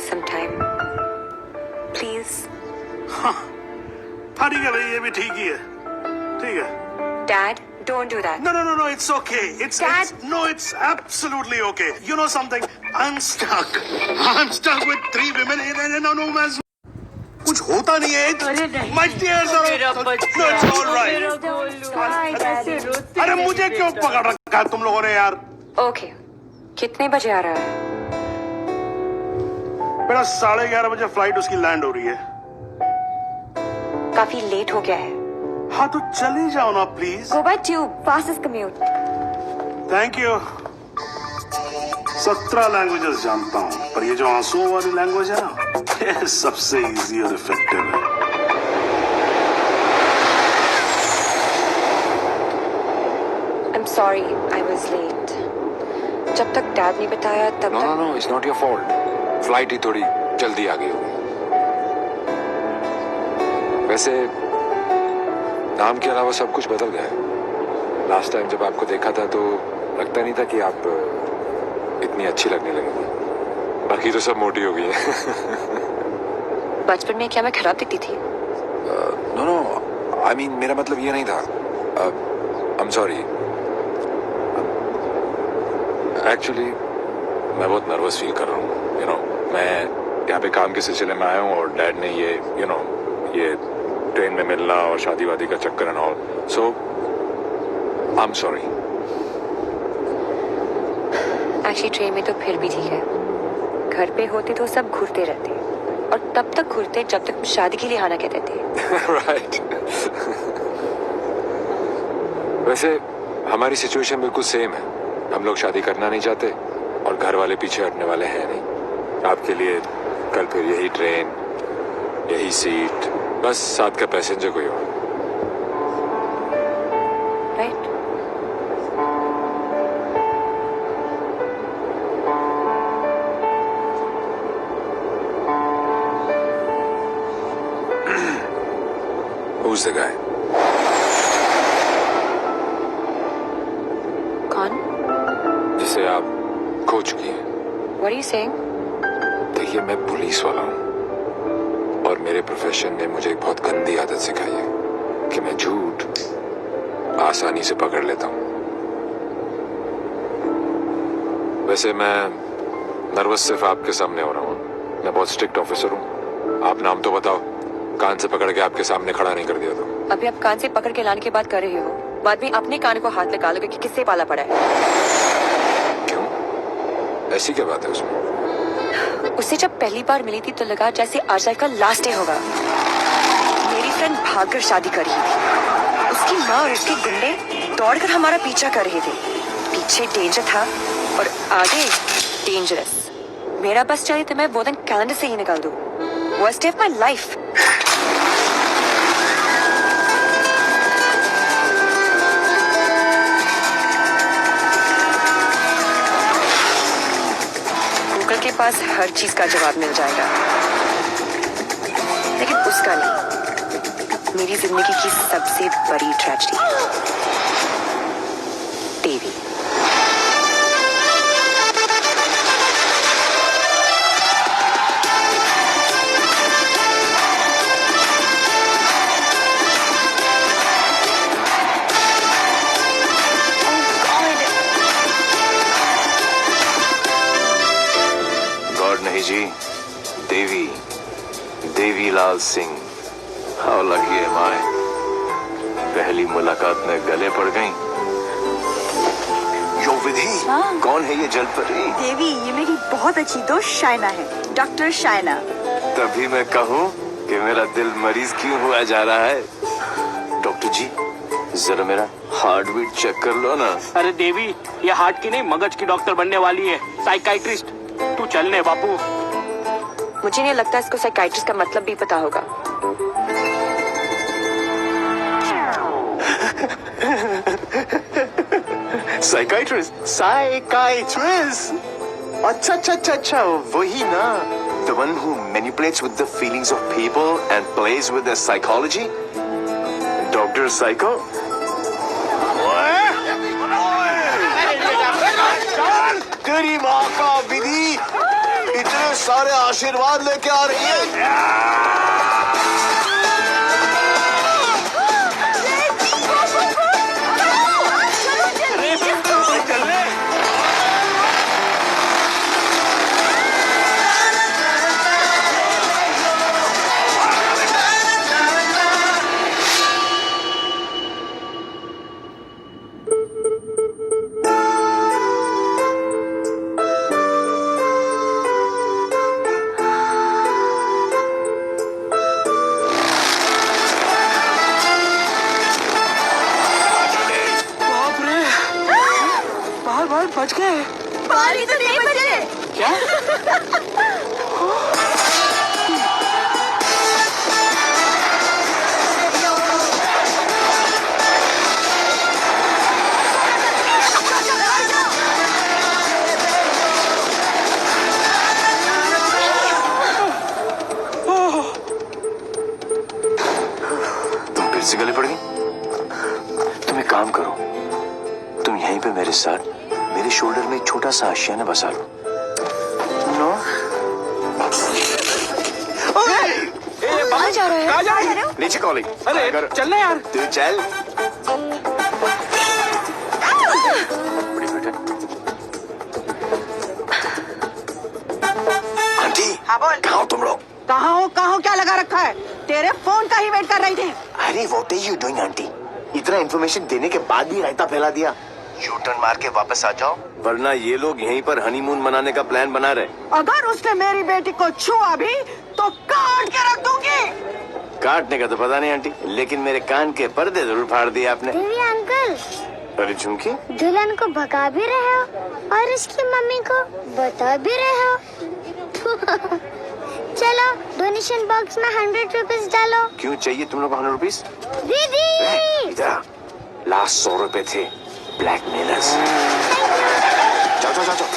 some time. Please. हाँ ठीक है भाई, ये भी ठीक ही है, ठीक है. Dad, don't do that. No, it's okay. Dad. It's absolutely okay. You know something? I'm stuck with 3 women and no man's. कुछ होता नहीं है. My tears are. No, it's all right. अरे मुझे क्यों पकड़ रखा है तुम लोगों ने यार? Okay. कितने बजे आ रहा है? मेरा 11:30 बजे फ्लाइट उसकी लैंड हो रही है. काफी लेट हो गया है. हाँ तो चले जाओ ना please. Go by tube. Fastest commute. Thank you. 17 languages जानता हूँ, पर ये जो आंसुओं वाली लैंग्वेज है ना, ये सबसे इजी और इफेक्टिव है. I'm sorry, I was late. जब तक डैड ने बताया तब तक. No, it's not your fault. Flight ही थोड़ी जल्दी आ गई होगी. वैसे नाम के अलावा सब कुछ बदल गया है. लास्ट टाइम जब आपको देखा था तो लगता नहीं था कि आप इतनी अच्छी लगने लगेगी. बाकी तो सब मोटी हो गई है. बचपन में क्या मैं खराब दिखती थी? नो, I mean मेरा मतलब ये नहीं था. I'm sorry. Actually मैं बहुत नर्वस फील कर रहा हूँ. मैं यहाँ पे काम के सिलसिले में आया हूँ और डैड ने ये ट्रेन में मिलना और शादी वादी का चक्कर and all. So I am sorry. Actually train में तो फिर भी ठीक है. घर पे होते तो सब घूरते रहते, और तब तक घूरते जब तक शादी के लिए आना कहते थे. राइट. वैसे हमारी सिचुएशन बिल्कुल सेम है. हम लोग शादी करना नहीं चाहते और घर वाले पीछे हटने वाले हैं नहीं. आपके लिए कल फिर यही ट्रेन, यही सीट, बस साथ का पैसेंजर कोई और. राइट. Who's the guy? कौन? जिसे आप खो चुकी हैं. What are you saying? देखिए मैं पुलिस वाला हूँ और मेरे प्रोफेशन ने मुझे एक बहुत गंदी आदत सिखाई है कि मैं झूठ आसानी से पकड़ लेता हूँ. वैसे मैं नर्वस सिर्फ आपके सामने हो रहा हूँ. मैं बहुत स्ट्रिक्ट ऑफिसर हूँ. आप नाम तो बताओ. कान से पकड़ के आपके सामने खड़ा नहीं कर दिया तो. अभी आप कान से पकड़ के लाने की बात कर रहे हो, बाद में अपने कान को हाथ लगा लोगे कि किससे पाला पड़ा है. क्यों? ऐसी क्या बात है उसमें? उससे जब पहली बार मिली थी तो लगा जैसे आज लाइफ का लास्ट डे होगा. मेरी फ्रेंड भागकर शादी कर रही थी. उसकी माँ और उसके गुंडे दौड़कर हमारा पीछा कर रहे थे. पीछे डेंजर था और आगे डेंजरस. मेरा बस चाहिए तो मैं वो दिन कैलेंडर से ही निकाल दूं. Worst day of my life. Google के पास हर चीज का जवाब मिल जाएगा, लेकिन उसका नहीं. मेरी जिंदगी की सबसे बड़ी ट्रेजेडी, देवी. नहीं जी, Devi Lal Singh. How lucky M आई. पहली मुलाकात में गले पड़ गई. यो विधि. हाँ? कौन है ये जलपरी? देवी, ये मेरी बहुत अच्छी दोस्त शाइना है. डॉक्टर शाइना. तभी मैं कहूँ कि मेरा दिल मरीज क्यों हुआ जा रहा है. डॉक्टर जी जरा मेरा हार्ट बीट चेक कर लो ना. अरे देवी, ये हार्ट की नहीं मगज की डॉक्टर बनने वाली है. साइकाइट्रिस्ट. तू चलने बापू. मुझे नहीं लगता इसको साइकाइट्रिस्ट का मतलब भी पता होगा. साइकाइट्रिस्ट. अच्छा वही ना. The one who manipulates with the feelings of people and plays with their psychology. Dr. Psycho. तेरी माँ का विधि. इतने सारे आशीर्वाद लेके आ रही है। चल रहे बाप रे, बाहर बच गए। बाली तो नहीं बचे। क्या? तुम फिर से गले पड़ गई। तुम एक काम करो, तुम यहीं पे मेरे साथ मेरे शोल्डर में एक छोटा सा आशियाना बसा लो। नो कहाँ जा रहे कहाँ जा रहे हैं? नीचे कॉलिंग। अरे चल ना यार। तू चल। बड़ी बेटा। आंटी। हाँ बोल। कहाँ हो तुम लोग? कहाँ हो क्या लगा रखा है? तेरे फोन का ही वेट कर रही थी। अरे what are you doing aunty? इतना इन्फॉर्मेशन देने के बाद भी रायता फैला दिया। यू टर्न मार के वापस आ जाओ, वरना ये लोग यहीं पर हनीमून मनाने का प्लान बना रहे। अगर उसने मेरी बेटी को छुआ भी तो काट के रख दूंगी। काटने का तो पता नहीं आंटी, लेकिन मेरे कान के पर्दे जरूर फाड़ दिए आपने। देवी अंकल, अरे झुमकी, दुल्हन को भगा भी रहे हो और उसकी मम्मी को बता भी रहे हो। चलो डोनेशन बॉक्स में 100 रुपीज डालो। क्यों चाहिए तुम लोग को 100 रुपीज? दीदी इधर लास्ट 100 रुपए थे, ब्लैकमेलर्स। जाओ जाओ जाओ जाओ।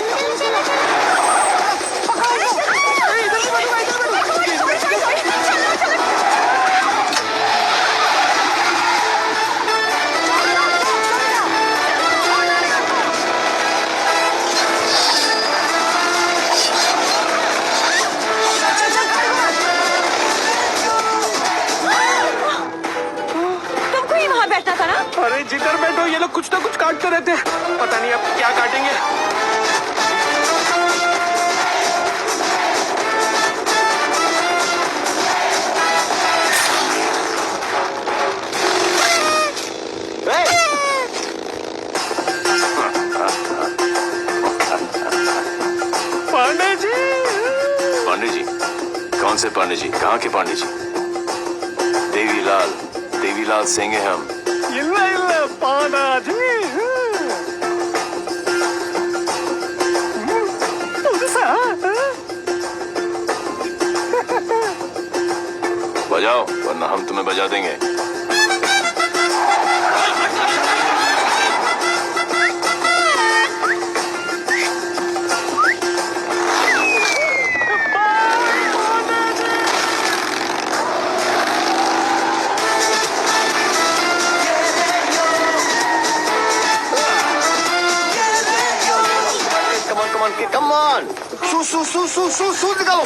तुमको ही वहाँ बैठना था ना। अरे जिधर बैठो ये लोग कुछ ना कुछ काटते रहते हैं। पता नहीं अब क्या काटेंगे। पांडे जी। पांडे जी? कौन से पांडे जी? कहाँ के पांडे जी? देवीलाल सिंह है हम। ಇಲ್ಲ ಪಾಂಡಾಜಿ बजाओ, वरना हम तुम्हें बजा देंगे। Come on, सूद निकालो।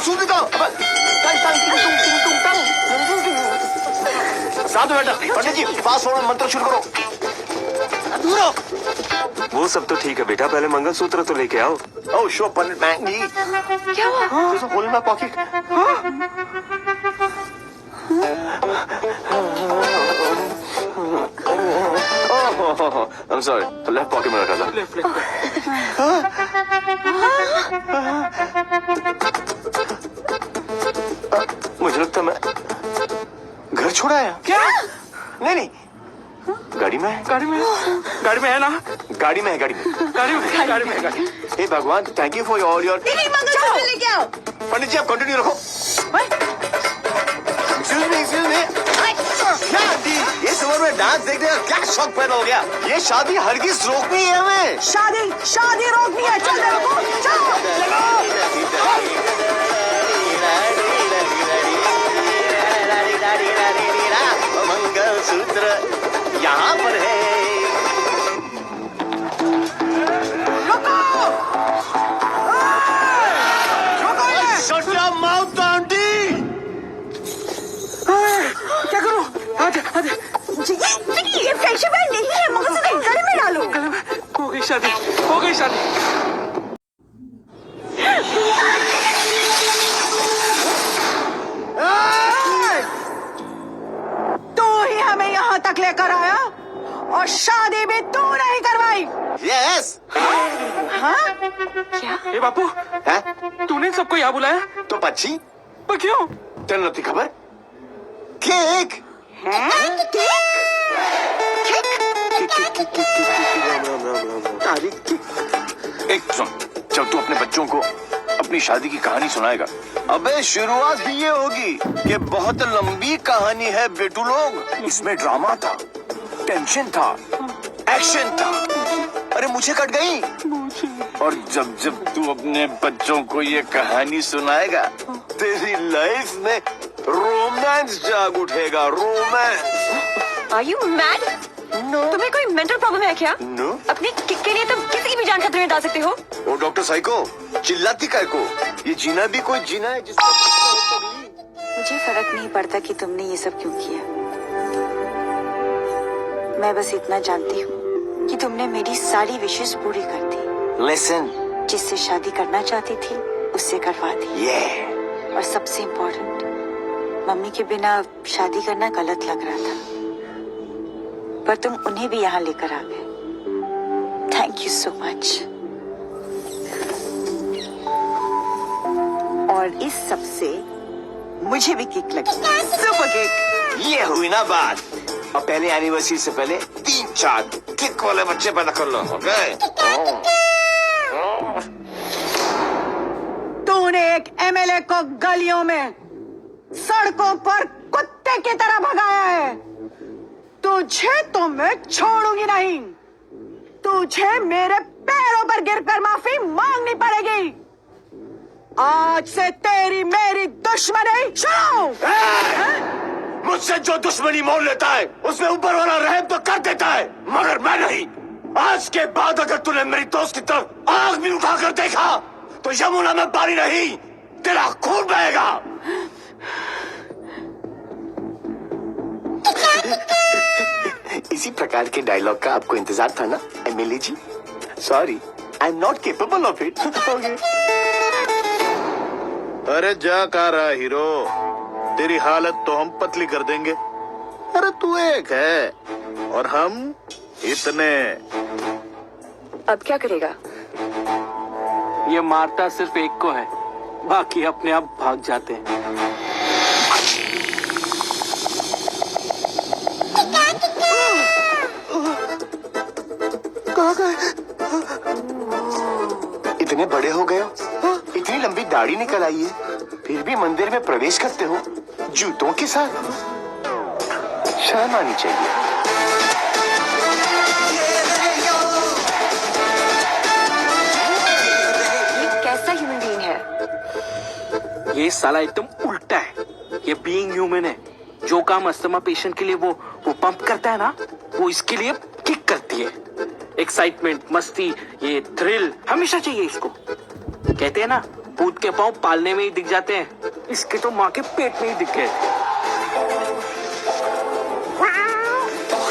साथ में बैठा। पंडित जी, फास्ट फॉरवर्ड मंत्र शुरू करो। वो सब तो ठीक है बेटा, पहले मंगलसूत्र तो लेके आओ। Oh, sure, पंडित मैंग जी। क्या हुआ? There's a hole in my pocket. Oh, I'm sorry, left pocket में रखा था। मुझे लगता मैं घर छोड़ाया। क्या? नहीं, गाड़ी में है ना? गाड़ी में है। हे भगवान, thank you for all your. Mangalsutra लेके आओ। पंडित जी, आप कंटिन्यू रखो। Excuse me. ये समर में डांस देखने का क्या शौक पैदा हो गया? ये शादी हरगिज रोकनी है हमें। शादी रोकनी है। चल मंगलसूत्र यहाँ पर है। रुको ये फ्रेंडशिप बैंड नहीं है, मंगलसूत्र गले में डालो। हो गई शादी, हो गई शादी। तू ही हमें यहाँ तक लेकर आया और शादी भी तू नहीं करवाई। यस। ए बापू, तूने सबको यहाँ बुलाया? तो पक्षी पर क्यों? तेरे नती खबर केक एक सुन, जब तू अपने बच्चों को अपनी शादी की कहानी सुनाएगा, अबे शुरुआत भी ये होगी कि बहुत लंबी कहानी है बेटू लोग। इसमें ड्रामा था, टेंशन था, एक्शन था। अरे मुझे कट गई। और जब जब तू अपने बच्चों को ये कहानी सुनाएगा, तेरी लाइफ में रोमांस जाग उठेगा। रोमांस। Are you mad? तुम्हें कोई मेंटल प्रॉब्लम है क्या? नो। अपनी किक के लिए तुम किसी की भी जान खतरे में डाल सकते हो। ओ डॉक्टर साइको, चिल्लाती काय को? ये जीना भी कोई जीना है जिसका मुझे फर्क नहीं पड़ता कि तुमने ये सब क्यों किया। मैं बस इतना जानती हूँ कि तुमने मेरी सारी विशेष पूरी कर दी। लिसन, जिससे शादी करना चाहती थी उससे करवा दी। और सबसे इम्पोर्टेंट, मम्मी के बिना शादी करना गलत लग रहा था, पर तुम उन्हें भी यहाँ लेकर आ गए। Thank you so much. और इस सब से मुझे भी किक लगी। Super kick. ये हुई ना बात। और पहले एनिवर्सरी से पहले 3-4 किक वाले बच्चे पैदा कर लो। ओके? तूने एक एमएलए को गलियों में, सड़कों पर कुत्ते की तरह भगाया है। तुझे तो मैं छोड़ूंगी नहीं। तुझे मेरे पैरों पर गिरकर माफी मांगनी पड़ेगी। आज से तेरी मेरी दुश्मनी शुरू। मुझसे जो दुश्मनी मोल लेता है उसमें ऊपर वाला रहम तो कर देता है, मगर मैं नहीं। आज के बाद अगर तूने मेरी दोस्त की तरफ आग भी उठाकर देखा तो यमुना में पानी नहीं, तेरा खून बहेगा। इसी प्रकार के डायलॉग का आपको इंतजार था ना MLA ji? Sorry, I am not capable of it. अरे जा कहा रहा हीरो, तेरी हालत तो हम पतली कर देंगे। अरे तू एक है और हम इतने। अब क्या करेगा? ये मारता सिर्फ एक को है, बाकी अपने आप भाग जाते हैं। इतने बड़े हो गए हो, इतनी लंबी दाढ़ी निकल आई है, फिर भी मंदिर में प्रवेश करते हो जूतों के साथ। शर्म आनी चाहिए। ये कैसा ह्यूमन बीइंग है? ये साला एकदम उल्टा है। ये बीइंग ह्यूमन है। जो काम अस्थमा पेशेंट के लिए वो पंप करता है ना, वो इसके लिए किक करती है। एक्साइटमेंट, मस्ती, ये थ्रिल हमेशा चाहिए इसको। कहते हैं ना, भूत के पांव पालने में ही दिख जाते हैं, इसके तो माँ के पेट में ही दिख गए।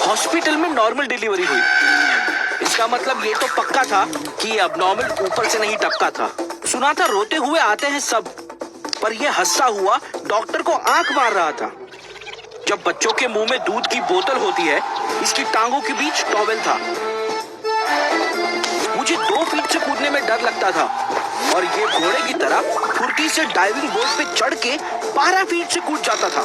हॉस्पिटल में नॉर्मल डिलीवरी हुई, इसका मतलब ये तो पक्का था कि अब नॉर्मल ऊपर से नहीं टपका था। सुना था रोते हुए आते हैं सब, पर ये हंसता हुआ डॉक्टर को आंख मार रहा था। जब बच्चों के मुंह में दूध की बोतल होती है, इसकी टांगों के बीच टॉवेल था। मुझे 2 फीट से कूदने में डर लगता था और ये घोड़े की तरह फुर्ती से डाइविंग बोर्ड पे चढ़ के 12 फीट से कूद जाता था।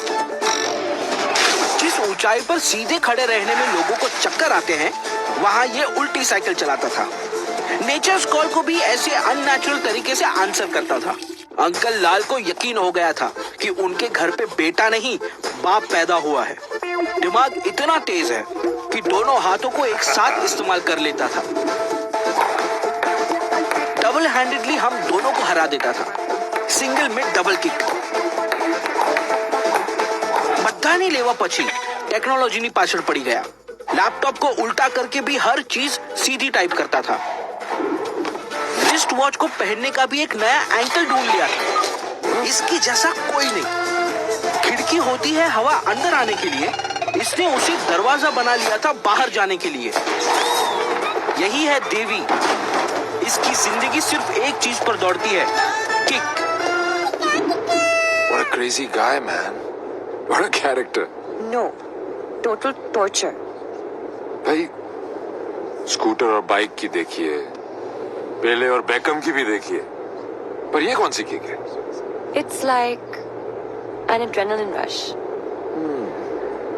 जिस ऊंचाई पर सीधे खड़े रहने में लोगों को चक्कर आते हैं, वहां ये उल्टी साइकिल चलाता था। नेचर्स कॉल को भी ऐसे अननेचुरल तरीके से आंसर करता था। अंकल लाल को यकीन हो गया था कि उनके घर पे बेटा नहीं बाप पैदा हुआ है। दिमाग इतना तेज है कि दोनों हाथों को एक साथ इस्तेमाल कर लेता था। डबल हैंडेडली हम दोनों को हरा देता था, सिंगल में डबल किक। बधानी लेवा पची टेक्नोलॉजी पाछड़ पड़ी गया। लैपटॉप को उल्टा करके भी हर चीज सीधी टाइप करता था। रिस्ट वॉच को पहनने का भी एक नया एंकल ढूंढ लिया था। इसके जैसा कोई नहीं। खिड़की होती है हवा अंदर आने के लिए, इसने उसे दरवाजा बना लिया था बाहर जाने के लिए। यही है देवी। इसकी जिंदगी सिर्फ एक चीज पर दौड़ती है, kick. What a crazy guy, man. What a character. No, total torture. भाई स्कूटर और बाइक की देखिए, पेले और बेकम की भी देखिए, पर ये कौन सी किक है? It's like an adrenaline rush.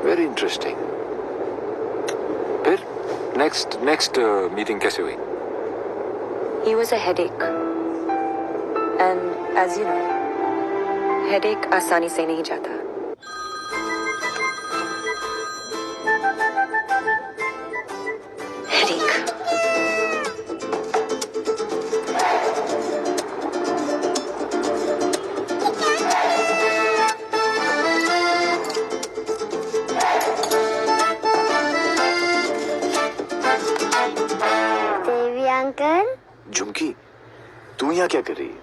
Very interesting. फिर नेक्स्ट मीटिंग कैसे हुई? He was a headache. And as you know, headache आसानी से नहीं जाता। Headache. देवी अंकल। झुमकी, तू यहाँ क्या कर रही है?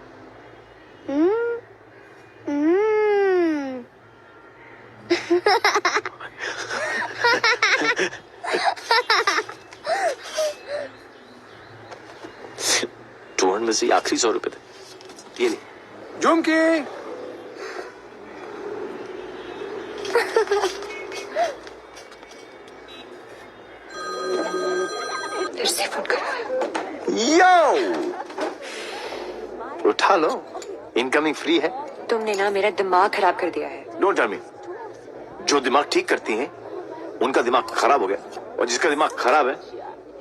टूर में से आखिरी 100 रुपए थे, ये ले। झुमकी। फिर से फोन करा। यो, उठा लो, इनकमिंग फ्री है। तुमने ना मेरा दिमाग खराब कर दिया है। Don't tell me. जो दिमाग ठीक करती हैं उनका दिमाग खराब हो गया, और जिसका दिमाग खराब है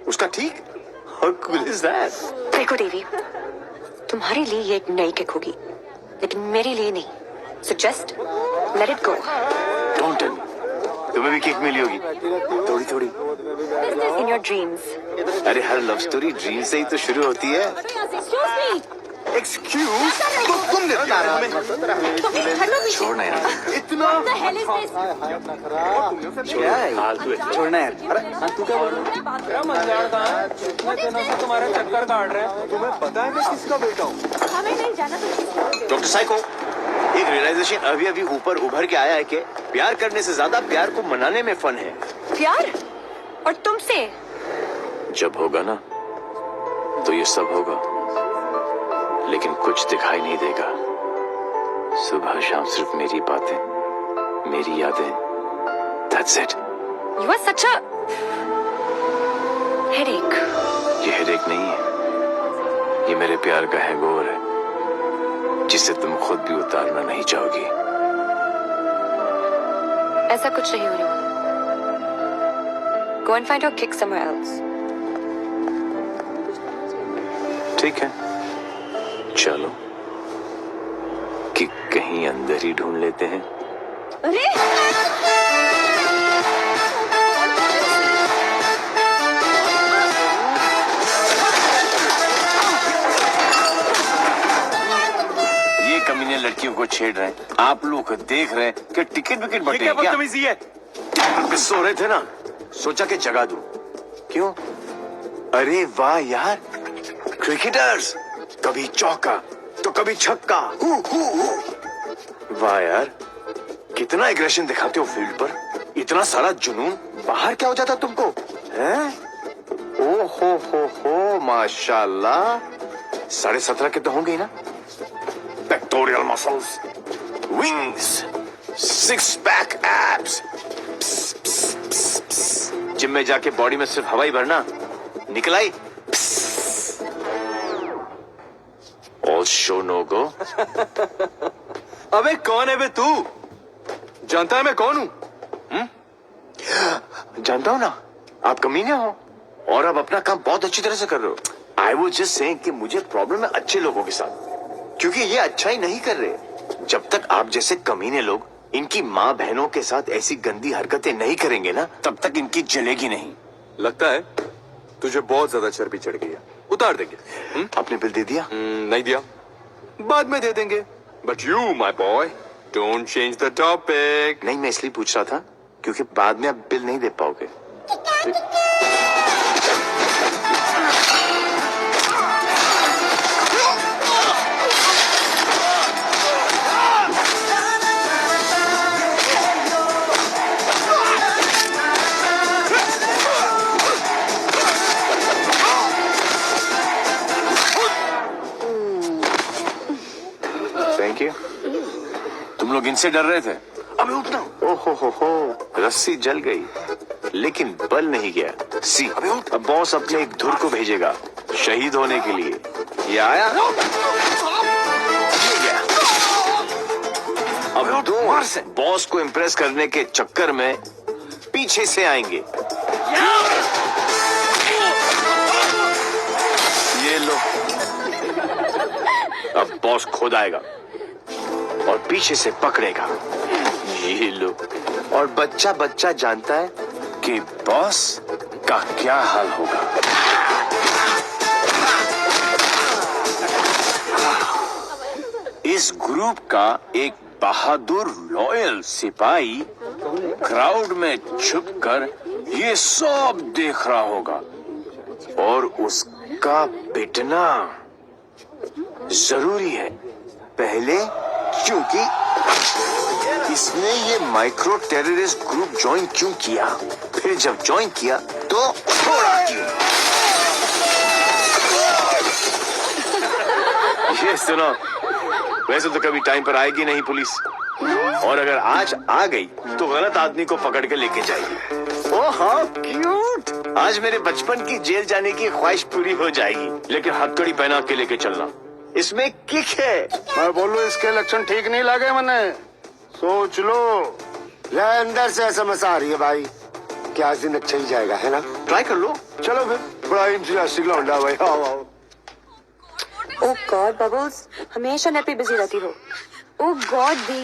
उसका ठीक। How cool is that? देखो देवी, तुम्हारे लिए ये एक नई किक होगी, लेकिन मेरे लिए नहीं। So just let it go. Don't tell me. तुम्हें भी किक मिली होगी, थोड़ी थोड़ी। In your dreams. अरे हर लव स्टोरी ड्रीम से ही तो शुरू होती है। एक्सक्यूज, तो तुमने छोड़ना यार, इतना छोड़ना यार। अरे तू क्या बोल रहा है? तुम्हारा चक्कर काट रहे हैं। तुम्हें पता है मैं किसका बेटा हूँ? डॉक्टर साइको, एक रियलाइजेशन अभी अभी ऊपर उभर के आया है कि प्यार करने से ज्यादा प्यार को मनाने में फन है। प्यार? और तुमसे? जब होगा ना तो ये सब होगा, लेकिन कुछ दिखाई नहीं देगा। सुबह शाम सिर्फ मेरी बातें, मेरी यादें। That's it. You are such a headache. ये हेडेक नहीं है, ये मेरे प्यार का हैंगओवर है, जिसे तुम खुद भी उतारना नहीं चाहोगी। ऐसा कुछ नहीं होने वाला। Go and find your kick somewhere else. ठीक है, चलो कि कहीं अंदर ही ढूंढ लेते हैं। अरे! ये कमीने लड़कियों को छेड़ रहे हैं, आप लोग देख रहे हैं कि टिकट विकेट बटे क्या? बदतमीजी है। आप सो रहे थे ना, सोचा कि जगा दूं। क्यों? अरे वाह यार, क्रिकेटर्स कभी चौका तो कभी छक्का। वाह यार, कितना एग्रेशन दिखाते हो फील्ड पर, इतना सारा जुनून। बाहर क्या हो जाता तुमको, हैं? ओ हो, माशाल्लाह। 17.5 के तो होंगे ही ना। Pectoral muscles, wings, 6 pack abs. Gym में जाके बॉडी में सिर्फ हवा ही भरना, निकल आई। ऑल शो नो गो। अबे कौन है बे तू? जानता है मैं कौन हूँ? जानता हूं ना, आप कमीने हो और आप अपना काम बहुत अच्छी तरह से कर रहे हो। आई वॉज जस्ट सेइंग कि मुझे प्रॉब्लम है अच्छे लोगों के साथ, क्योंकि ये अच्छा ही नहीं कर रहे। जब तक आप जैसे कमीने लोग इनकी माँ बहनों के साथ ऐसी गंदी हरकतें नहीं करेंगे ना, तब तक इनकी जलेगी नहीं। लगता है तुझे बहुत ज्यादा चर्बी चढ़ गई है, उतार देंगे। आपने बिल दे दिया? नहीं दिया, बाद में दे देंगे। But you my boy don't change the topic. नहीं, मैं इसलिए पूछ रहा था क्योंकि बाद में आप बिल नहीं दे पाओगे। तुम लोग इनसे डर रहे थे? अबे उठना। ओहो रस्सी जल गई लेकिन बल नहीं गया। सी अब बॉस अपने एक धुर को भेजेगा शहीद होने के लिए। ये आया, ये गया। अब दो बॉस को इम्प्रेस करने के चक्कर में पीछे से आएंगे। ये लो, अब बॉस खुद आएगा और पीछे से पकड़ेगा। ये लो, और बच्चा बच्चा जानता है कि बॉस का क्या हाल होगा। इस ग्रुप का एक बहादुर लॉयल सिपाही क्राउड में छुपकर ये सब देख रहा होगा और उसका पिटना जरूरी है पहले, क्योंकि इसने ये माइक्रो टेररिस्ट ग्रुप ज्वाइन क्यों किया, फिर जब ज्वाइन किया तो छोड़ा क्यों। ये सुनो, वैसे तो कभी टाइम पर आएगी नहीं पुलिस, और अगर आज आ गई तो गलत आदमी को पकड़ के लेके जाएगी। ओह हाउ क्यूट, आज मेरे बचपन की जेल जाने की ख्वाहिश पूरी हो जाएगी। लेकिन हथकड़ी पहना के लेके चलना, इसमें किक है। मैं बोलूं इसके लक्षण ठीक नहीं लगे मैंने, सोच लो। यार अंदर से एसएमएस आ रही है भाई, क्या आज दिन अच्छा ही जाएगा, है ना? ट्राई कर लो। चलो फिर, बड़ा इंटरेस्टिंग लौंडा भाई। आओ आओ। ओह गॉड बबल्स, हमेशा नेट पे बिजी रहती हो। ओह गॉड दी,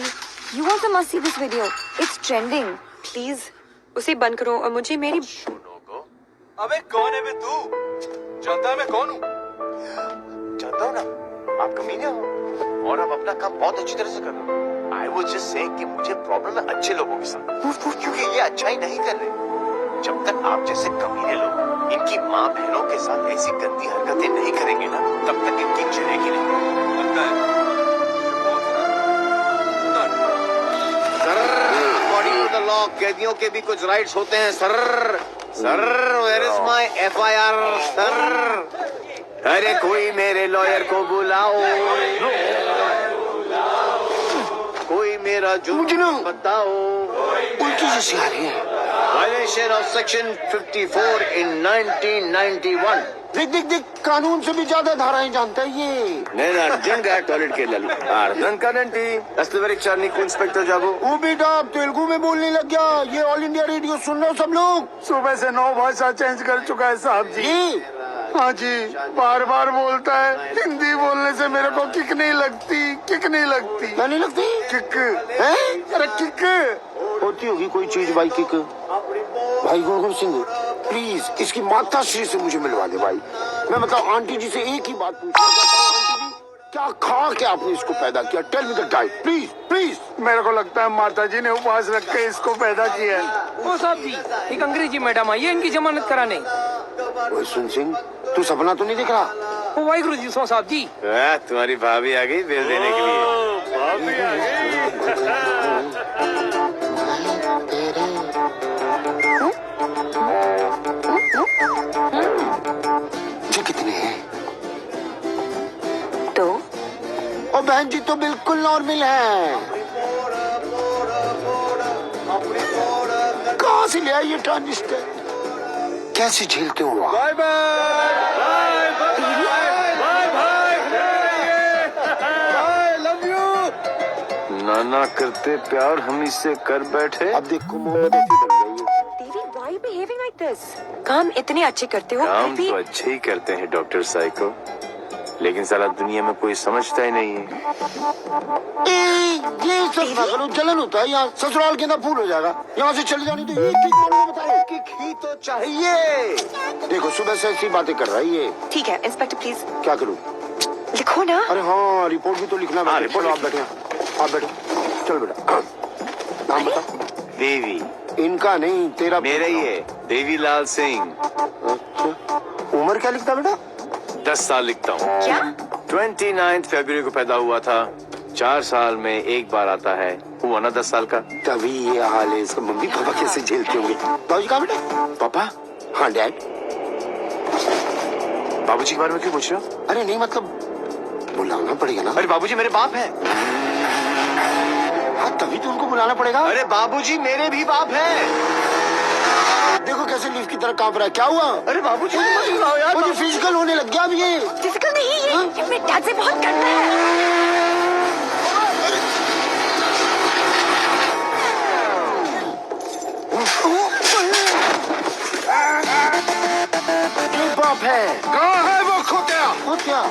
you also must see this video, it's trending. Please उसे बंद करो और मुझे मेरी। अबे कौन है बे तू? जानता है मैं कौन हूँ? जानता हूँ ना, आप कमीने हो और आप अपना काम बहुत अच्छी तरह से कर रहे हो। आई वाज जस्ट सेइंग कि मुझे प्रॉब्लम है अच्छे लोगों के साथ, क्योंकि ये अच्छा ही नहीं कर रहे। जब तक आप जैसे कमीने लोग इनकी माँ बहनों के साथ ऐसी गंदी हरकतें नहीं करेंगे ना, तब तक इनकी चलेगी नहीं। लगता है अकॉर्डिंग टू द लॉ कैदियों के भी कुछ राइट्स होते हैं sir. Sir where is my FIR sir? अरे कोई मेरे लॉयर को बुलाओ, कोई मेरा जुर्म बताओ। उल्टी जैसी आ रही है। वायलेशन ऑफ सेक्शन 54 इन 1991। देख देख देख, कानून से भी ज्यादा धाराएं जानता है ये। నేను అర్జున్గా టాయిలెట్ కి వెళ్ళాలి అర్థం కాదండి అసలు వరకు చార్ని ఇన్స్पेक्टर जाबो। वो बेटा अब तेलुगु में बोलने लग गया। ये ऑल इंडिया रेडियो सुन रहे हो सब लोग? सुबह से 9 भाषा चेंज कर चुका है साहब जी। जी हाँ जी, बार बार बोलता है। हिंदी बोलने से मेरे को किक नहीं लगती, किक नहीं लगती। क्या नहीं लगती? किक हैं? अरे किक होती होगी कोई चीज भाई की। भाई गुरगुर सिंह प्लीज इसकी माता श्री से मुझे मिलवा दे भाई। मैं मतलब आंटी जी से एक ही बात पूछना चाहता हूँ, आंटी जी क्या खा के आपने इसको पैदा किया? Tell me the diet please please. मेरे को लगता है माता जी ने उपवास रख के इसको पैदा किया है। ओ साहब जी, एक अंग्रेजी मैडम आई है इनकी जमानत कराने। ओए सुन सिंह, तू सपना तो नहीं दिख रहा? ओ वाहिगुरु जी सो साहब जी। तुम्हारी भाभी आ गई बिल देने के लिए। भाभी आ गई। जी कितने हैं? तो और बहन जी तो बिल्कुल नॉर्मल है। कहाँ से ले आई ये ट्रांजिस्टर? कैसे झेलते हो आप? Bye bye love you. नाना करते प्यार हम इससे कर बैठे। अब देखो मोहम्मद ऐसी बन गई है। देवी व्हाई बिहेविंग लाइक दिस? काम इतने अच्छे करते हो काम फिर भी। तो अच्छे ही करते हैं डॉक्टर साइको, लेकिन सारा दुनिया में कोई समझता ही नहीं है। ये सब ना करो, जलन होता है यहाँ। ससुराल के अंदर फूल हो जाएगा। यहाँ से चली जानी तो ये ठीक मालूम बताओ। किक ही तो चाहिए। देखो सुबह से ऐसी बातें कर रहा है ये। ठीक है इंस्पेक्टर प्लीज क्या करूँ? लिखो ना। अरे हाँ रिपोर्ट भी तो लिखना है। रिपोर्ट चलो आप बैठे, आप बैठो। चल बेटा नाम बता। देवी इनका नहीं तेरा। मेरा ही है, देवीलाल सिंह। अच्छा उम्र क्या लिखता बेटा? 10 साल लिखता हूँ। क्या? 29 फरवरी को पैदा हुआ था। 4 साल में एक बार आता है, हुआ ना 10 साल का। तभी ये हाल है इसका। मम्मी पापा कैसे झेलते होंगे? बाबूजी कहाँ बेटा? पापा? हाँ डैड। बाबूजी के बारे में क्यों पूछ रहे हो? अरे नहीं मतलब बुलाना पड़ेगा ना। अरे बाबूजी मेरे बाप हैं। तभी तो उनको बुलाना पड़ेगा। अरे बाबूजी मेरे भी बाप हैं। देखो कैसे लीफ की तरह कांप रहा है। क्या हुआ? अरे बाबूजी मत बुलाओ यार। मुझे फिजिकल होने लग गया अब ये। फिजिकल नहीं, ये अपने डैड से बहुत करता है। ये बाप है। कहाँ है वो खोतिया? वो क्या?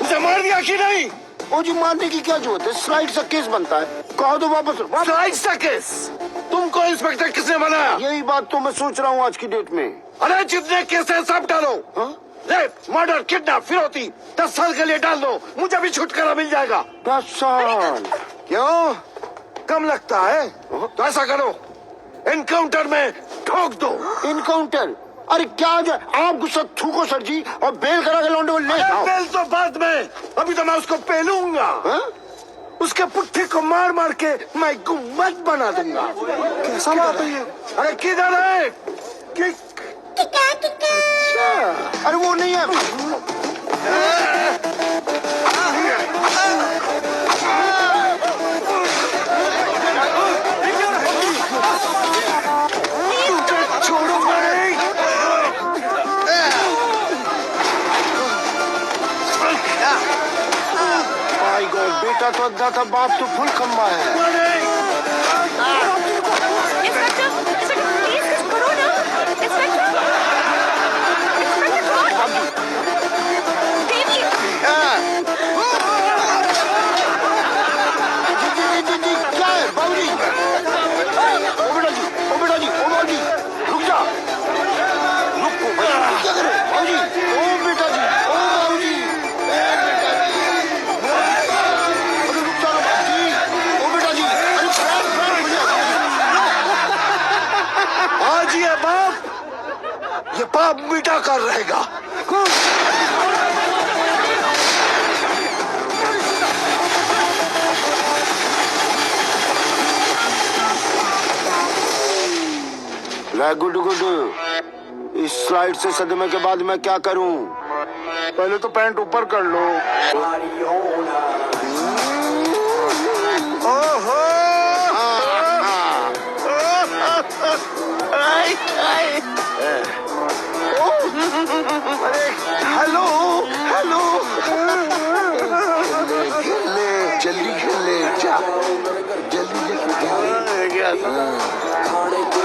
उसे मार दिया कि नहीं? ओ जी, मारने की क्या जरूरत है? स्लाइड सा केस बनता है। कहो तो वापस स्लाइड सा केस? तुमको इंस्पेक्टर किसने बनाया? यही बात तो मैं सोच रहा हूँ आज की डेट में। अरे जितने केस है सब डालो। हाँ? रेप, मर्डर, किडनैप, फिरौती 10 साल के लिए डाल दो। मुझे भी छुटकारा मिल जाएगा। 10 साल? क्यों कम लगता है? तो ऐसा करो, एनकाउंटर में ठोक दो। इनकाउंटर? अरे क्या जाए, आप गुस्सा थूको सर जी और बेल करा के लौंडे को ले आओ। पेल तो बाद में, अभी तो मैं उसको पेलूंगा। हाँ? उसके पुट्ठे को मार मार के मैं गुम्बद बना दूंगा। कैसा बात है ये? अरे किधर है? अरे वो नहीं है। छोड़ूंगा नहीं। माय गॉड, बेटा तो अद्धा था, बाप तो फुल खम्बा है। इंस्पेक्टर, प्लीज कुछ करो ना। इंस्पेक्टर, देवी। जी, क्या है बाबूजी? ओ बेटा जी, ओ बेटा जी, ओ बाबूजी, रुक जा। रुको भाई, क्या करे बाबूजी? ओ बेटा जी, ओ बाबूजी, अरे रुक जा ना बाबूजी। ओ बेटा जी, अरे फ्रैंक भैया। आज ये बाप, ये पाप मिटा कर रहेगा। Good good. इस स्लाइड से सदमे के बाद मैं क्या करूं? पहले तो पैंट ऊपर कर लो। ओहो! अरे हेलो हेलो, जल्दी खेल ले, जा जल्दी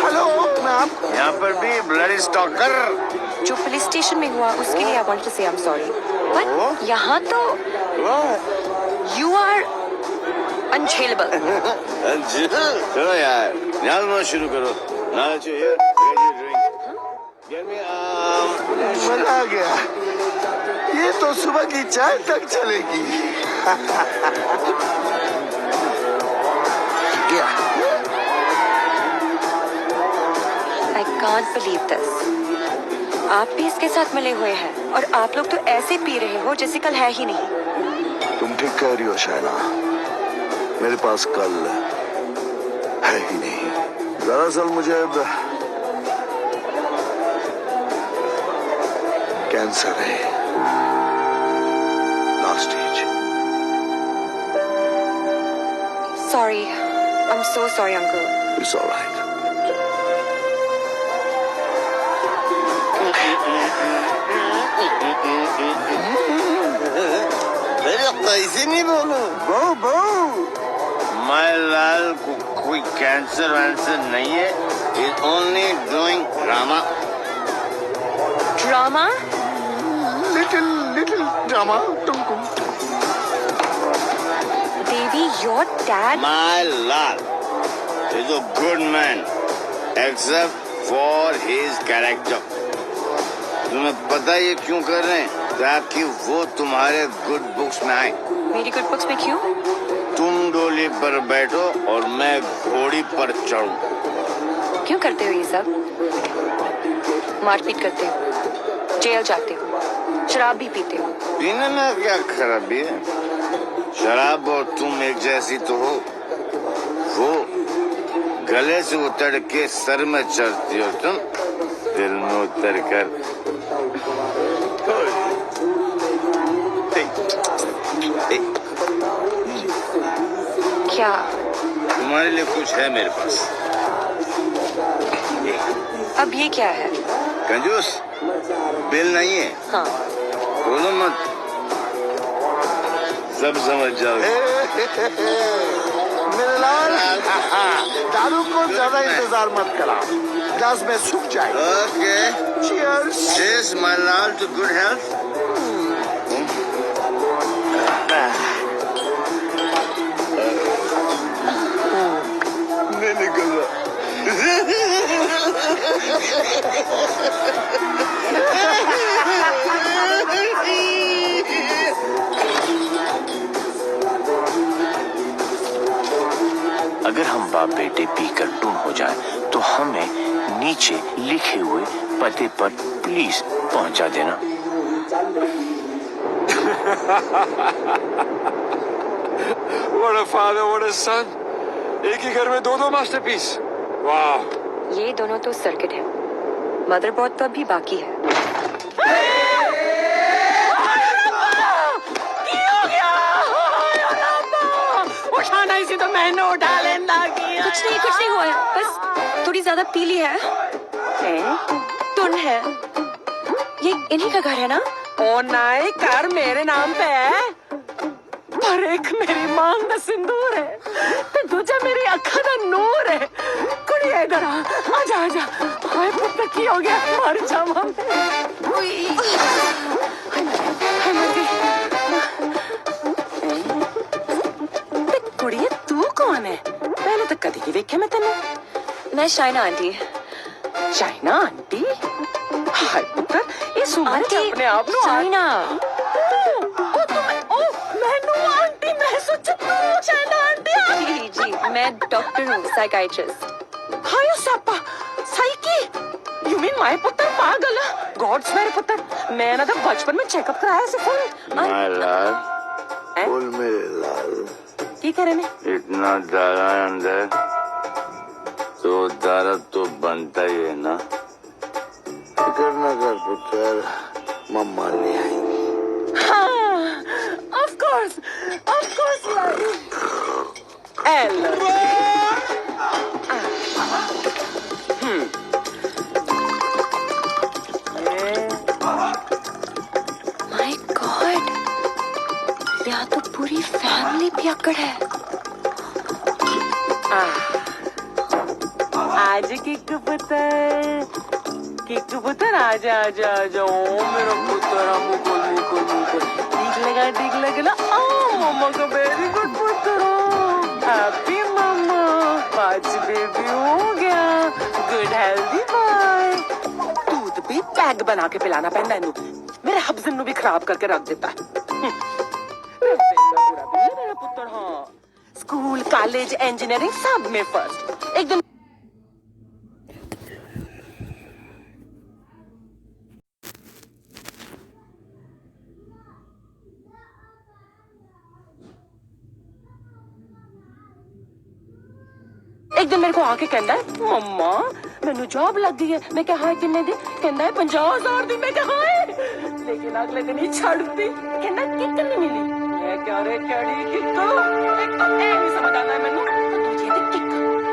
हेलो मैम। यहाँ पर भी ब्लडी स्टॉकर। जो पुलिस स्टेशन में हुआ उसके लिए आई वांट टू से आई एम सॉरी, बट यहाँ तो यू आर अनझेलेबल। चलो यार, नाचना शुरू करो। नाचो यार, मजा आ गया। ये तो सुबह की चाय तक चलेगी। I can't believe this. आप भी इसके साथ मिले हुए हैं और आप लोग तो ऐसे पी रहे हो जैसे कल है ही नहीं। तुम ठीक कह रही हो शायना, मेरे पास कल है ही नहीं। दरअसल मुझे अब कैंसर है, last stage. Sorry, I am so sorry uncle. It's alright. कैसे नहीं बोलूं? बो माय लाल को कोई कैंसर वैंसर नहीं है। Is only doing drama. Drama? Little drama. तुमको देवी, योर डैड? माय लाल is a good man except for his character. तुम्हें पता ये क्यों कर रहे हैं? ताकि वो तुम्हारे गुड बुक्स में आए। मेरी गुड बुक्स में क्यों? तुम डोली पर बैठो और मैं घोड़ी पर चढ़ूं। क्यों करते हो ये सब? मारपीट करते हो, जेल जाते हो, शराब भी पीते हो। पीने में क्या खराबी है? शराब और तुम एक जैसी तो हो। वो गले से उतर के सर में चढ़ती हो, तुम दिल में उतर कर। क्या तुम्हारे लिए कुछ है मेरे पास। अब ये क्या है? कंजूस, बिल नहीं है। हाँ। बोलो मत, सब समझ जाओगे। मेरे लाल, दारू को ज्यादा इंतजार मत करा, ग्लास में सूख जाएगा। Okay, Cheers. cheers my lal to good health. नहीं निकल अगर हम बाप बेटे पीकर टून हो जाए तो हमें नीचे लिखे हुए पते पर प्लीज पहुंचा देना। What a father, what a son. एक ही घर में दो मास्टरपीस। वाह। ये दोनों तो सर्किट है, मदरबोर्ड तो अभी बाकी है। उठाना इसी तो मैंने उठा लेना किया। कुछ नहीं हुआ है, बस थोड़ी ज्यादा पीली है। टुन है। ये इन्हीं का घर है ना? ओ नहीं, कार मेरे नाम पे है, पर एक मेरी मांग दा सिंदूर है, ते दूजा मेरी अखा दा नूर है। कुड़िया इधर आ, आजा आजा। हाय पुत्र की हो गया, मर जावा कुड़िया तू कौन है? मैंने तो कभी नहीं देखा मैं तेनू। मैं शाइना आंटी। China aunty? हाय पुत्र, इस उम्र च अपने आप नु शाइना। आंटी मैं सोचा तू चाइना आंटी। जी, मैं डॉक्टर हूँ, psychiatrist. Hi Sapa, psyche? You mean my पुत्र पागल? गॉड्स मेरे पुत्र, मैं ना तो बचपन में चेकअप कराया से फोन। माय लाल, बोल मेरे लाल, की करे ने? इतना दारा अंदर तो दारा तो बनता ही है ना। फिक्र न कर पुत्र, मम्मा ले आएंगी। हाँ, of course, Hello. My God, यहाँ तो पूरी फैमिली पियक्कड़ है। आज किक पुत्र आजा आजा आजा। ओ मेरा पुत्र, मुकुल ठीक लगा ना। ओ मम्मा का वेरी गुड पुत्र, हैप्पी मम्मा, आज बेबी हो गया, गुड हेल्दी बॉय। दूध भी पैग बना के पिलाना पैंदा इनू, मेरे हब्जन नु भी खराब करके रख देता है। मेरा पुत्र हाँ, स्कूल कॉलेज इंजीनियरिंग सब में फर्स्ट। एक दिन मेरे को आके कहता है मम्मा मैनू जॉब लग गई है। मैं क्या हाय किन्ने दी? कहता है 50,000 दी। मैं क्या हाय, लेकिन अगले दिन ही छड़ दी। कहना किक नहीं मिली। मैं क्या रे केड़ी किक, एक तो ए नहीं समझ आता है मैनू, दूजी दी किक।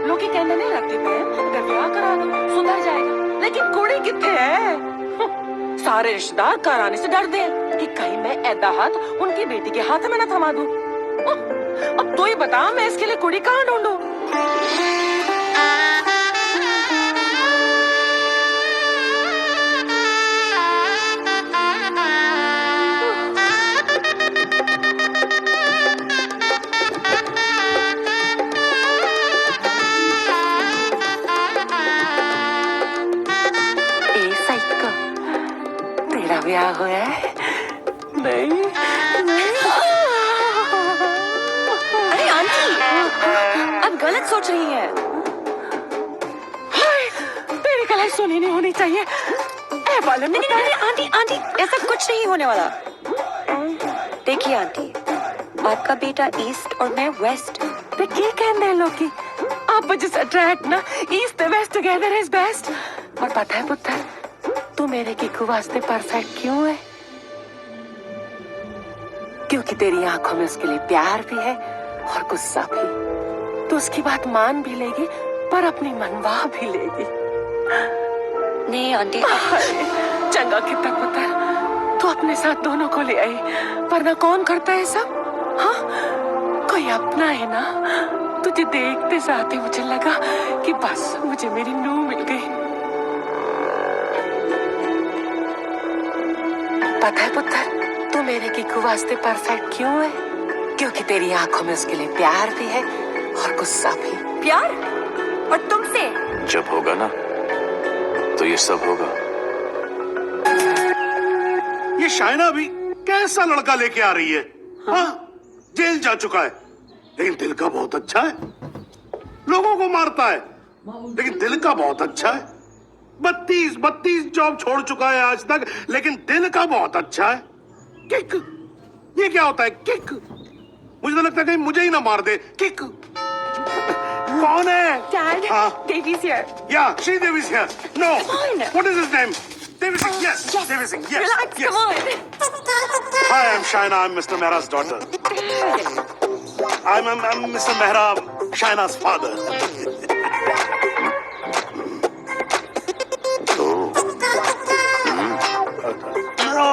लोग कहने नहीं रखते पे अगर ब्याह करा दो सुधर जाएगा, लेकिन कुड़ी किथे है? सारे रिश्तेदार कराने से डरते हैं कि कहीं मैं ऐदा हाथ उनकी बेटी के हाथ में ना थमा दूं। अब तू ही बता मैं इसके लिए कुड़ी कहाँ ढूंढूं? ब्याह हुआ है? नहीं। अरे आंटी, आप गलत सोच रही हैं। तेरी गलत सुनी नहीं होनी चाहिए। नहीं, आंटी ऐसा कुछ नहीं होने वाला। देखिए आंटी, आपका बेटा ईस्ट और मैं वेस्ट। तो क्या कहते हैं लोग की आप जिस अट्रैक्ट ना east west together is best. और पता है पुत्र, तू मेरे किकू वास्ते परफेक्ट क्यों है? क्योंकि तेरी आंखों में उसके लिए प्यार भी है और गुस्सा भी। तू उसकी बात मान भी लेगी पर अपनी मनवा भी लेगी। नहीं आंटी, चंगा कितना पुत्र, तू अपने साथ दोनों को ले आई, वरना कौन करता है सब? हाँ, कोई अपना है ना। तुझे देखते साथ ही मुझे लगा कि बस मुझे मेरी नूह मिल गई। पता है पुत्र, तू मेरे किक्कू वास्ते परफेक्ट क्यों है? क्योंकि तेरी आंखों में उसके लिए प्यार भी है और गुस्सा भी। प्यार? और तुमसे? जब होगा ना तो ये सब होगा। ये शाइना भी कैसा लड़का लेके आ रही है? हाँ, जेल जा चुका है लेकिन दिल का बहुत अच्छा है। लोगों को मारता है लेकिन दिल का बहुत अच्छा है। 32 जॉब छोड़ चुका है आज तक लेकिन दिल का बहुत अच्छा है। किक, ये क्या होता है किक? मुझे तो लगता है कहीं मुझे ही ना मार दे। किक कौन है? Dad, हाँ? Devi's here. Yeah, Devi's here. No. Come on. What is his name? Devi Singh. Yes. Devi Singh. Yes. Relax, yes. come on. Hi, I'm Shaina. I'm Mr. Mehra's daughter. I'm Mr. Mehra, Shaina's father. No,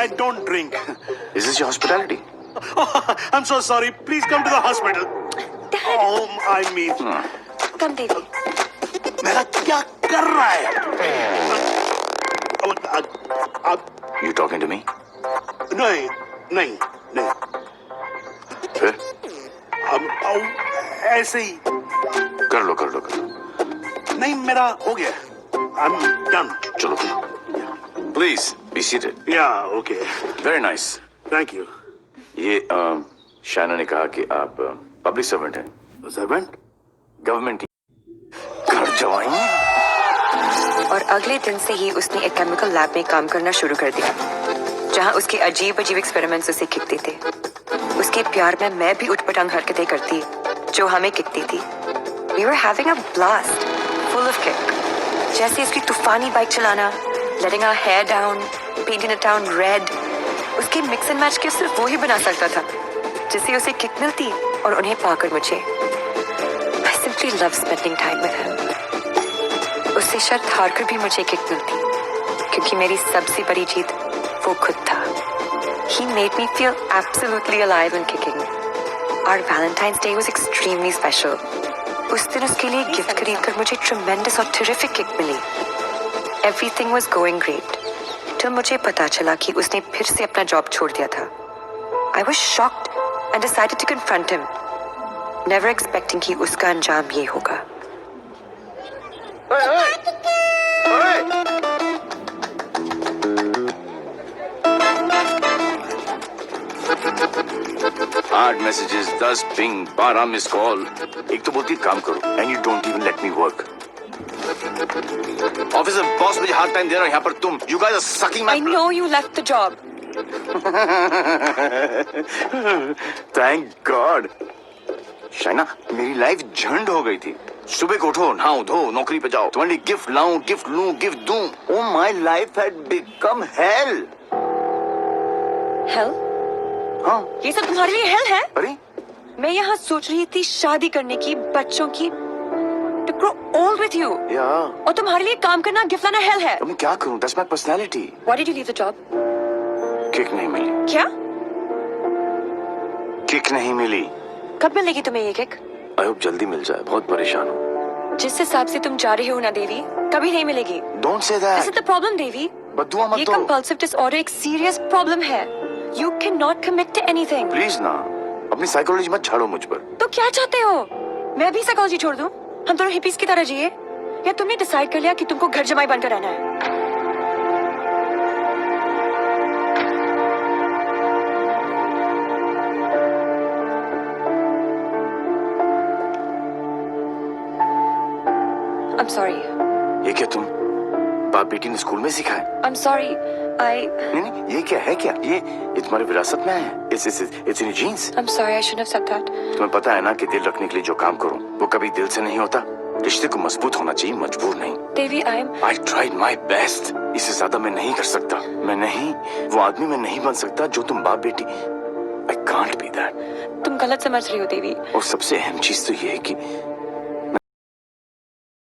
I don't drink. Is this your hospitality? Oh, I'm so sorry. Please come to the hospital. Oh, I mean, Come, Devi. मेरा क्या कर रहा है? You talking to me? नहीं, नहीं, नहीं. फिर ऐसे ही. कर लो. नहीं, मेरा हो गया. I'm done. चलो. Please be seated. Yeah, okay. Very nice. Thank you. ये शाइना ने कहा कि आप पब्लिक सर्वेंट हैं. Servant? गवर्नमेंट की घर जवाई. और अगले दिन से ही उसने एक केमिकल लैब में काम करना शुरू कर दिया, जहां उसके अजीब एक्सपेरिमेंट्स उसे खिकते थे। उसके प्यार में मैं भी उठपटांग हरकतें करती जो हमें खिकती थी। We were having a blast, full of kick. जैसे उसकी तूफानी बाइक चलाना, letting our hair down, painting the town red. उसके मिक्स एंड मैच के सिर्फ वो ही बना सकता था जिससे उसे किक मिलती और उन्हें पाकर मुझे। I simply love spending time with him. उससे शर्त हारकर भी मुझे किक मिलती क्योंकि मेरी सबसे बड़ी जीत वो खुद था। He made me feel absolutely alive and kicking. Our Valentine's Day was extremely special. उस दिन उसके लिए गिफ्ट खरीदकर मुझे tremendous और terrific किक मिली। Everything was going great. जब मुझे पता चला कि उसने फिर से अपना जॉब छोड़ दिया था, I was shocked and decided to confront him, never expecting कि उसका अंजाम ये होगा। आठ मैसेजेस, 10 पिंग, 12 मिस कॉल. एक तो बोलती काम करो and you don't even let me work. Office में बॉस मुझे हार्ड टाइम दे रहा है, यहाँ पर तुम you guys are sucking my. I know you left the job. Thank God. Shaina, मेरी लाइफ झंड हो गई थी. सुबह को उठो, नहाओ धो, नौकरी पे जाओ, तुम्हारे लिए गिफ्ट लाऊं, गिफ्ट लूं, गिफ्ट दूं. Oh my life had become hello. Hell? हाँ. ये सब तुम्हारे लिए hell है? अरे मैं यहाँ सोच रही थी शादी करने की, बच्चों की, to grow old with you. यार, और तुम्हारे लिए काम करना, गिफ्ट लाना hell है। अब मैं क्या करूं? That's my personality. Why did you leave the job? Kick नहीं मिली. क्या? किक नहीं मिली. कब मिलेगी तुम्हें ये किक? आई होप जल्दी मिल जाए. बहुत परेशान हूँ. जिस हिसाब से तुम जा रही हो ना देवी, कभी नहीं मिलेगी। Don't say This is that. the problem, देवी। बद्दुआ मत ये दो. compulsive disorder एक serious problem है। You cannot commit to anything. Please ना, अपनी साइकोलॉजी मत झाड़ो मुझ पर. तो क्या चाहते हो? मैं भी साइकोलॉजी छोड़ दूं? हम दोनों हिपीज की तरह जिए? या तुमने डिसाइड कर लिया कि तुमको घर जमाई बनकर रहना है? I'm sorry. ये क्या तुम बाप बेटी ने स्कूल में सिखाया? I'm sorry. नहीं, ये क्या है? क्या ये तुम्हारी विरासत में है? It's in your genes. I'm sorry. I shouldn't have said that. तुम्हें पता है ना कि दिल रखने के लिए जो काम करूं वो कभी दिल से नहीं होता. रिश्ते को मजबूत होना चाहिए, मजबूर नहीं. देवी, I tried my best. इससे ज्यादा मैं नहीं कर सकता. मैं नहीं, वो आदमी मैं नहीं बन सकता जो तुम बाप बेटी. I can't be that. तुम गलत समझ रही हो देवी। और सबसे अहम चीज तो ये है कि